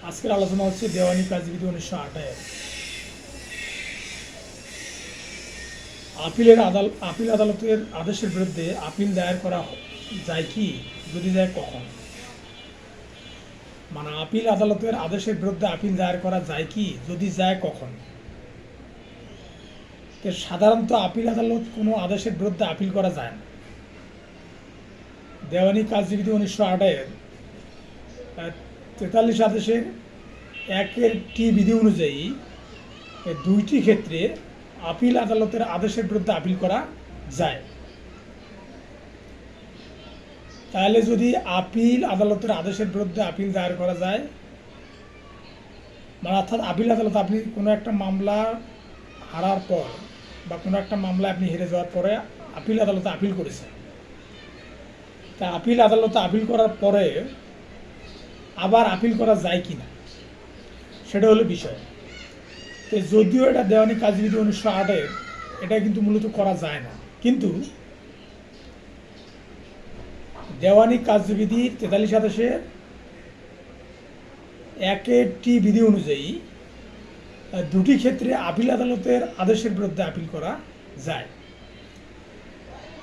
আজকের আলোচনা হচ্ছে দেওয়ানি কাজবিধি 1928। আপিল আদালতের আদেশের বিরুদ্ধে আপিল দায়ের করা যায় কি, যদি যায় কখন? মানে আপিল আদালতের আদেশের বিরুদ্ধে আপিল দায়ের করা যায় কি, যদি যায় কখন? তো সাধারণত আপিল আদালত কোনো আদেশের বিরুদ্ধে আপিল করা যায় না। দেওয়ানি কাজবিধি 1928 43 আদেশের 1 বিধি অনুযায়ী দুইটি ক্ষেত্রে আপিল আদালতের আদেশের বিরুদ্ধে আপিল করা যায়। তাহলে যদি আপিল আদালতের আদেশের বিরুদ্ধে আপিল দায়ের করা যায়, মানে অর্থাৎ আপিল আদালত, আপনি কোনো একটা মামলা হারার পর বা কোনো একটা মামলা আপনি হেরে যাওয়ার পরে আপিল আদালতে আপিল করেছেন, তা আপিল আদালতে আপিল করার পরে আবার আপিল করা যায় কি না, সেটা হলো বিষয়। তো যদিও এটা দেওয়ানি কাজবিধি 1908 এটা কিন্তু মূলত করা যায় না, কিন্তু দেওয়ানি কাজবিধি 43 আদেশের 1 বিধি অনুযায়ী দুটি ক্ষেত্রে আপিল আদালতের আদেশের বিরুদ্ধে আপিল করা যায়।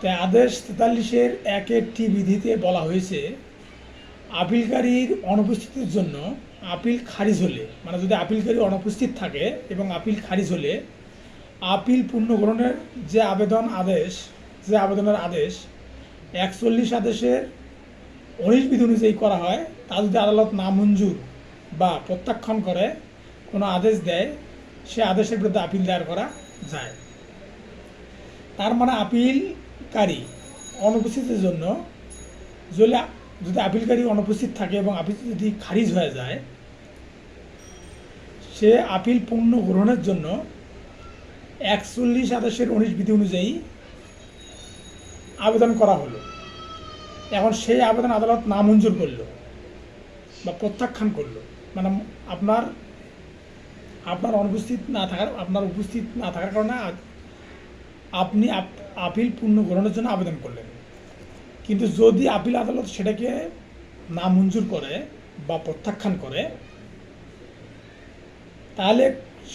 তাই আদেশ 43-এর 1 বিধিতে বলা হয়েছে, আপিলকারীর অনুপস্থিতির জন্য আপিল খারিজ হলে, মানে যদি আপিলকারী অনুপস্থিত থাকে এবং আপিল খারিজ হলে আপিল পুনর্গ্রহণের যে আবেদনের আদেশ 41 আদেশের 19 বিধি অনুযায়ী করা হয়, তা যদি আদালত নামঞ্জুর বা প্রত্যাখ্যান করে কোনো আদেশ দেয়, সে আদেশের বিরুদ্ধে আপিল দায়ের করা যায়। তার মানে আপিলকারী অনুপস্থিতির জন্য যদি আপিলকারী অনুপস্থিত থাকে এবং আপিল যদি খারিজ হয়ে যায়, সে আপিল পূর্ণ গ্রহণের জন্য 41 আদেশের 19 বিধি অনুযায়ী আবেদন করা হলো। এখন সেই আবেদন আদালত নামঞ্জুর করলো বা প্রত্যাখ্যান করলো, মানে আপনার উপস্থিত না থাকার কারণে আপনি আপিল পূর্ণ গ্রহণের জন্য আবেদন করলেন, কিন্তু যদি আপিল আদালত সেটাকে নামঞ্জুর করে বা প্রত্যাখ্যান করে, তাহলে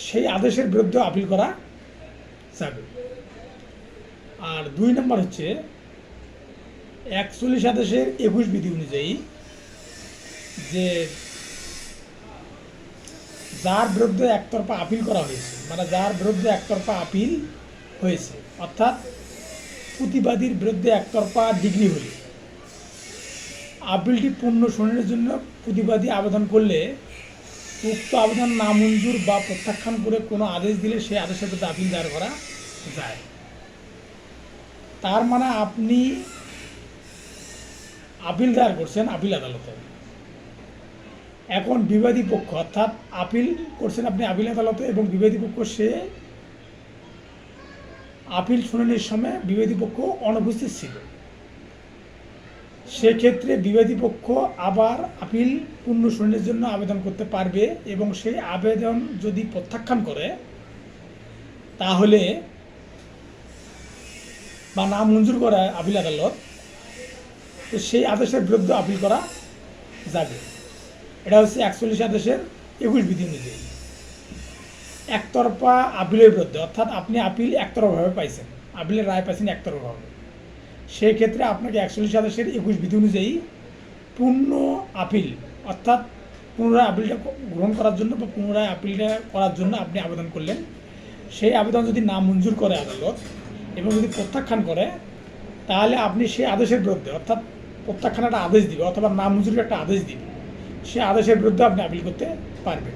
সেই আদেশের বিরুদ্ধে আপিল করা যাবে। আর 2 নম্বর হচ্ছে 41 আদেশের 21 বিধি অনুযায়ী, যে যার বিরুদ্ধে একতরফা আপিল করা হয়েছে, মানে যার বিরুদ্ধে একতরফা আপিল হয়েছে, অর্থাৎ প্রতিবাদীর বিরুদ্ধে একতরফা ডিগ্রি হলে আপিলটি পূর্ণ শুনানির জন্য প্রতিবাদী আবেদন করলে উক্ত আবেদন নামঞ্জুর বা প্রত্যাখ্যান করে কোনো আদেশ দিলে সেই আদেশের বিরুদ্ধে আপিল দায়ের করা যায়। তার মানে আপনি আপিল দায়ের করছেন আপিল আদালতে, এখন বিবাদী পক্ষ, অর্থাৎ আপিল করছেন আপনি আপিল আদালতে এবং বিবাদী পক্ষ সে আপিল শুনানির সময় বিবাদী পক্ষ অনুপস্থিত ছিল, সেক্ষেত্রে বিবাদী পক্ষ আবার আপিল পূর্ণ শুনানির জন্য আবেদন করতে পারবে এবং সেই আবেদন যদি প্রত্যাখ্যান করে, তাহলে বা নামঞ্জুর করে আপিল আদালত, তো সেই আদেশের বিরুদ্ধে আপিল করা যাবে। এটা হচ্ছে 41 আদেশের 21 বিধি অনুযায়ী একতরফা আপিলের বিরুদ্ধে, অর্থাৎ আপনি আপিল একতরফাভাবে পাইছেন, আপিলের রায় পাইছেন একতরফাভাবে, সেই ক্ষেত্রে আপনাকে 41 আদেশের 21 বিধি অনুযায়ী পূর্ণ আপিল, অর্থাৎ পুনরায় আপিলটা গ্রহণ করার জন্য বা পুনরায় আপিলটা করার জন্য আপনি আবেদন করলেন, সেই আবেদন যদি নামঞ্জুর করে আদালত এবং যদি প্রত্যাখ্যান করে, তাহলে আপনি সেই আদেশের বিরুদ্ধে, অর্থাৎ প্রত্যাখ্যানের একটা আদেশ দিবে অথবা নামঞ্জুরের একটা আদেশ দিবে, সেই আদেশের বিরুদ্ধে আপনি আপিল করতে পারবেন।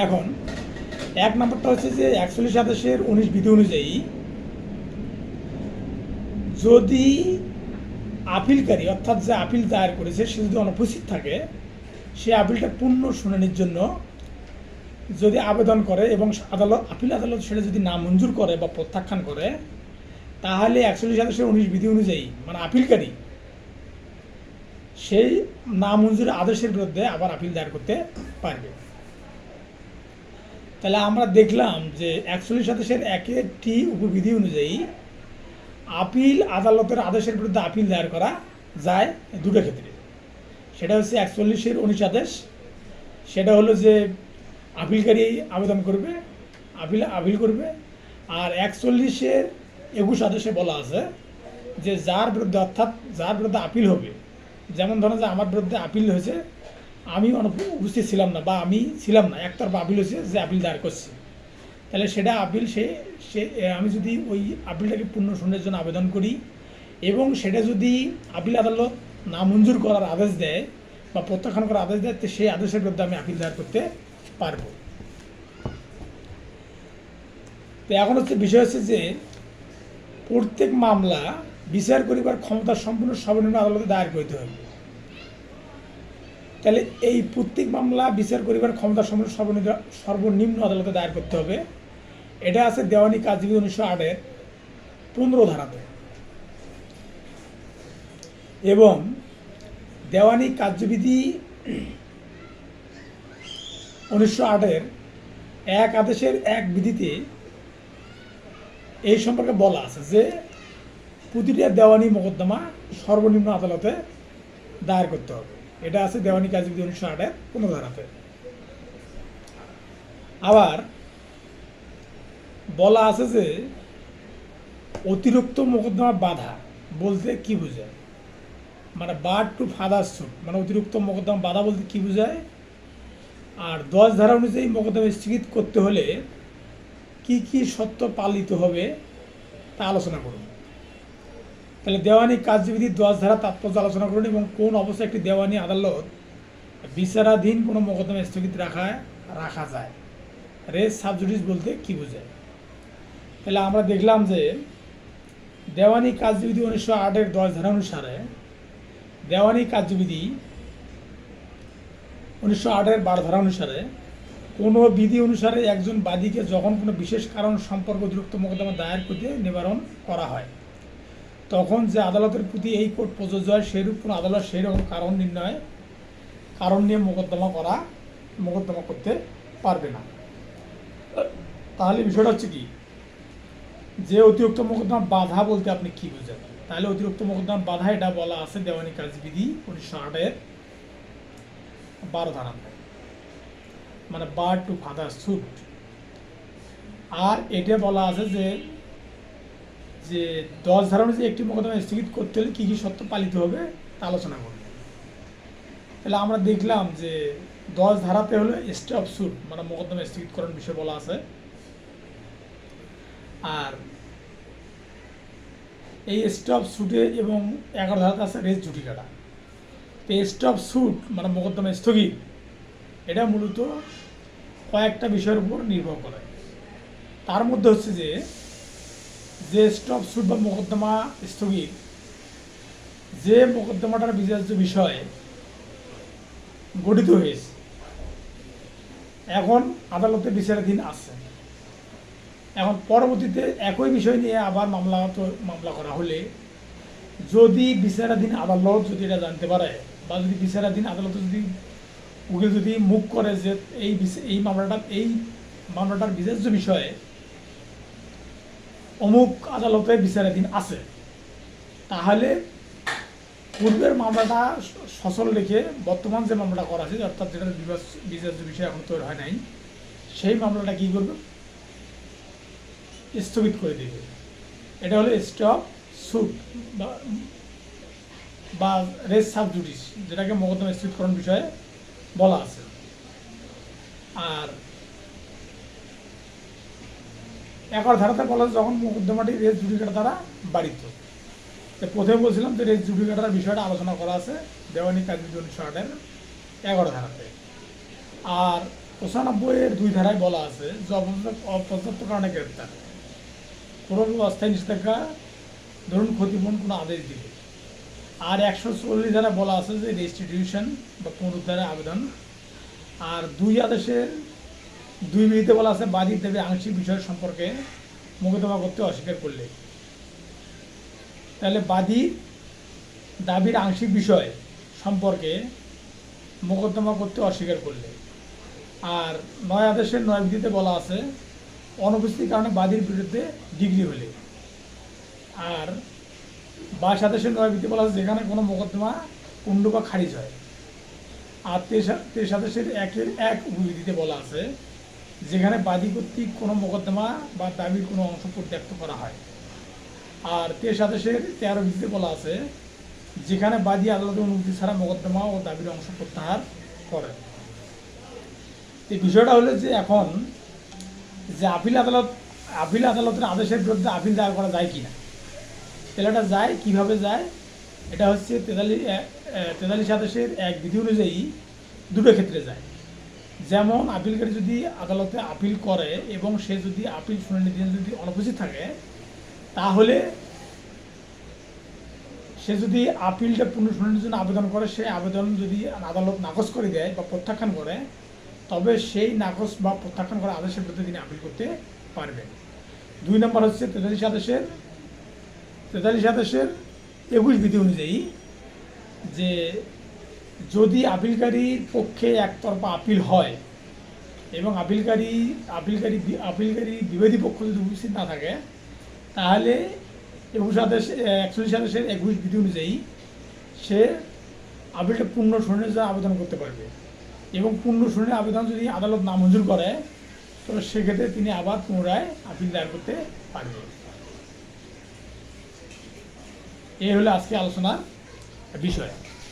এখন 1 নম্বরটা হচ্ছে যে 41 আদেশের 19 বিধি অনুযায়ী যদি আপিলকারী, অর্থাৎ যে আপিল দায়ের করেছে, সে যদি অনুপস্থিত থাকে, সে আপিলটা পূর্ণ শুনানির জন্য যদি আবেদন করে এবং আপিল আদালত সেটা যদি নামঞ্জুর করে বা প্রত্যাখ্যান করে, তাহলে 41 আদেশের 19 বিধি অনুযায়ী, মানে আপিলকারী সেই নামঞ্জুর আদেশের বিরুদ্ধে আবার আপিল দায়ের করতে পারবে। তাহলে আমরা দেখলাম যে 41 আদেশের 1 উপবিধি অনুযায়ী আপিল আদালতের আদেশের বিরুদ্ধে আপিল দায়ের করা যায় দুটো ক্ষেত্রে, সেটা হচ্ছে 41-এর 19 আদেশ সেটা হলো যে আপিলকারী আবেদন করবে, আপিল করবে। আর 41-21 আদেশে বলা আছে যে যার বিরুদ্ধে, অর্থাৎ যার বিরুদ্ধে আপিল হবে, যেমন ধরো যে আমার বিরুদ্ধে আপিল হয়েছে, আমি উপস্থিত ছিলাম না বা আমি ছিলাম না, একতরফা আপিল হয়েছে, যে আপিল দায়ের করছে, তাহলে সেটা আপিল সে আমি যদি ওই আপিলটাকে পূর্ণ শুনানির জন্য আবেদন করি এবং সেটা যদি আপিল আদালত নামঞ্জুর করার আদেশ দেয় বা প্রত্যাখ্যান করার আদেশ দেয়, তো সেই আদেশের বিরুদ্ধে আমি আপিল দায়ের করতে পারবো। তো এখন বিষয় হচ্ছে যে প্রত্যেক মামলা বিচার করিবার ক্ষমতা সম্পূর্ণ সর্বনিম্ন আদালতে দায়ের করতে হবে। তাহলে এই প্রত্যেক মামলা বিচার করিবার ক্ষমতা সম্পূর্ণ সর্বনিম্ন আদালতে দায়ের করতে হবে। এটা আছে দেওয়ানি কার্যবিধি 1908-এর 15 ধারাতে। এবং দেওয়ানি কার্যবিধি 1908-এর 1 আদেশের 1 বিধিতে এই সম্পর্কে বলা আছে যে প্রতিটা দেওয়ানি মোকদ্দমা সর্বনিম্ন আদালতে দায়ের করতে হবে। এটা আছে দেওয়ানি কার্যবিধি 1908-এর 15 ধারাতে। আবার বলা আছে যে অতিরিক্ত মোকদ্দমা বাধা বলতে কি বোঝায়, মানে বার টু ফাদার স্যুট, মানে অতিরিক্ত মোকদ্দমা বাধা বলতে কি বোঝায়। আর 10 ধারা অনুযায়ী মোকদ্দমা স্থগিত করতে হলে কি কি শর্ত পালিত হবে তা আলোচনা করুন। তাহলে দেওয়ানি কার্যবিধি 10 ধারা তাৎপর্য আলোচনা করুন এবং কোন অবস্থায় একটি দেওয়ানি আদালত বিচারাধীন কোনো মোকদ্দমা স্থগিত রাখা যায়। রেস সাবজুডিস বলতে কি বোঝায়। তাহলে আমরা দেখলাম যে দেওয়ানি কার্যবিধি 1908-এর 10 ধারা অনুসারে, দেওয়ানি কার্যবিধি 1908-এর 12 ধারা অনুসারে কোনো বিধি অনুসারে একজন বাদীকে যখন কোনো বিশেষ কারণ সম্পর্ক অতিরিক্ত মোকদ্দমা দায়ের করতে নিবারণ করা হয়, তখন যে আদালতের প্রতি এই কোর্ট প্রযোজ্য হয় সেইরূপ কোনো আদালত সেই রকম কারণ নিয়ে মোকদ্দমা করতে পারবে না। তাহলে বিষয়টা হচ্ছে কি, যে অতিরিক্ত মোকদ্দমা বাধা বলতে আপনি কি বোঝেন। তাহলে অতিরিক্ত মোকদ্দমা বাধা এটা বলা আছে দেওয়ানি কার্যবিধি 1908-এর 12 ধারাতে, মানে বার টু ফাদার স্যুট। আর এটা বলা আছে যে 10 ধারা অনুযায়ী একটি মোকদ্দমা স্থগিত করতে হলে কী কী শর্ত পালিত হবে তা আলোচনা করবে। তাহলে আমরা দেখলাম যে 10 ধারাতে হলো স্টে অফ স্যুট, মানে মোকদ্দমা স্থগিত করার বিষয় বলা আছে। আর এই স্টে অফ স্যুটে এবং 11 ধারাতে আছে রেস জুডিকাটা। তো স্টে অফ স্যুট মানে মোকদ্দমা স্থগিত, এটা মূলত কয়েকটা বিষয়ের উপর নির্ভর করে। তার মধ্যে হচ্ছে যে স্টে অফ স্যুট বা মোকদ্দমা স্থগিত, যে মোকদ্দমাটার বিচার্য বিষয়ে গঠিত হয়েছে, এখন আদালতে বিচারাধীন আছে, এখন পরবর্তীতে একই বিষয় নিয়ে আবার মামলা করা হলে যদি বিচারাধীন আদালত যদি এটা জানতে পারে বা যদি বিচারাধীন আদালত যদি মুখ করে যে এই মামলাটার বিচার্য বিষয়ে অমুক আদালতে বিচারাধীন আছে, তাহলে পূর্বের মামলাটা সচল রেখে বর্তমান যে মামলাটা করা আছে, অর্থাৎ যেটা বিচার্য বিষয় এখন তৈরি হয় নাই, সেই মামলাটা কী করবে, স্থগিত করে দেবে। এটা হলো স্টে অফ স্যুট বা রেস সাবজুডিস, যেটাকে মোকদ্দমা স্থগিতকরণ বিষয়ে বলা আছে। আর 11 ধারাতে বলা আছে যখন মোকদ্দমাটি রেস জুডিকাটা দ্বারা বাড়িত। প্রথমে বলছিলাম যে রেস জুডিকাটার বিষয়টা আলোচনা করা আছে দেওয়ানি কার্যবিধি 1908-এর 11 ধারাতে। আর 95-এর 2 ধারায় বলা আছে যে অপর্যাপ্ত কারণে গ্রেপ্তার, কোনো অস্থায়ী নিষেধাজ্ঞা, ধরুন ক্ষতিপূরণ কোনো আদেশ দিবে। আর 140 ধারায় বলা আছে যে রেস্টিটিউশন বা পুনরুদ্ধারের আবেদন। আর 2 আদেশের 2 বিধিতে বলা আছে বাদী দেবে আংশিক বিষয় সম্পর্কে মোকদ্দমা করতে অস্বীকার করলে। তাহলে বাদী দাবির আংশিক বিষয় সম্পর্কে মোকদ্দমা করতে অস্বীকার করলে। আর 9 আদেশের 9 বিধিতে বলা আছে অনুপস্থিতির কারণে বাদীর বিরুদ্ধে ডিগ্রি হলে। আর 22 আদেশের 9 বিধিতে বলা আছে যেখানে কোনো মোকদ্দমা পূর্ণ বা খারিজ হয়, আর 23-1-1 উপবিধিতে বলা আছে যেখানে বাদী কর্তৃক কোনো মোকদ্দমা বা দাবির কোনো অংশ প্রত্যাখ্যাত করা হয়। আর 23-13 বিধিতে বলা আছে যেখানে বাদী আদালতের অনুমতি ছাড়া মোকদ্দমা ও দাবির অংশ প্রত্যাহার করে। এই বিষয়টা হলো যে এখন যে আপিল আদালতের আদেশের বিরুদ্ধে আপিল দায়ের করা যায় কি না, তাহলে এটা যায় কীভাবে যায়, এটা হচ্ছে 43-1 বিধি অনুযায়ী দুটো ক্ষেত্রে যায়। যেমন আপিলকারী যদি আদালতে আপিল করে এবং সে যদি আপিল শুনানি দিন যদি অনুপস্থিত থাকে, তাহলে সে যদি আপিলটা পুনঃশুনানির জন্য আবেদন করে, সেই আবেদন যদি আদালত নাকচ করে দেয় বা প্রত্যাখ্যান করে, তবে সেই নাকচ বা প্রত্যাখ্যান করা আদেশের বিরুদ্ধে তিনি আপিল করতে পারবেন। 2 নম্বর হচ্ছে 43-1 বিধি অনুযায়ী যে যদি আপিলকারীর পক্ষে একতরফা আপিল হয় এবং আপিলকারী বিবাদী পক্ষ যদি উপস্থিত না থাকে, তাহলে 41 বিধি অনুযায়ী সে আপিলটা পূর্ণ শুনানির জন্য আবেদন করতে পারবে এবং পূর্ণ শুনানির আবেদন যদি আদালত নামঞ্জুর করে, তবে সেক্ষেত্রে তিনি আবার পুনরায় আপিল দায়ের করতে পারবে। এই হলো আজকে আলোচনার বিষয়।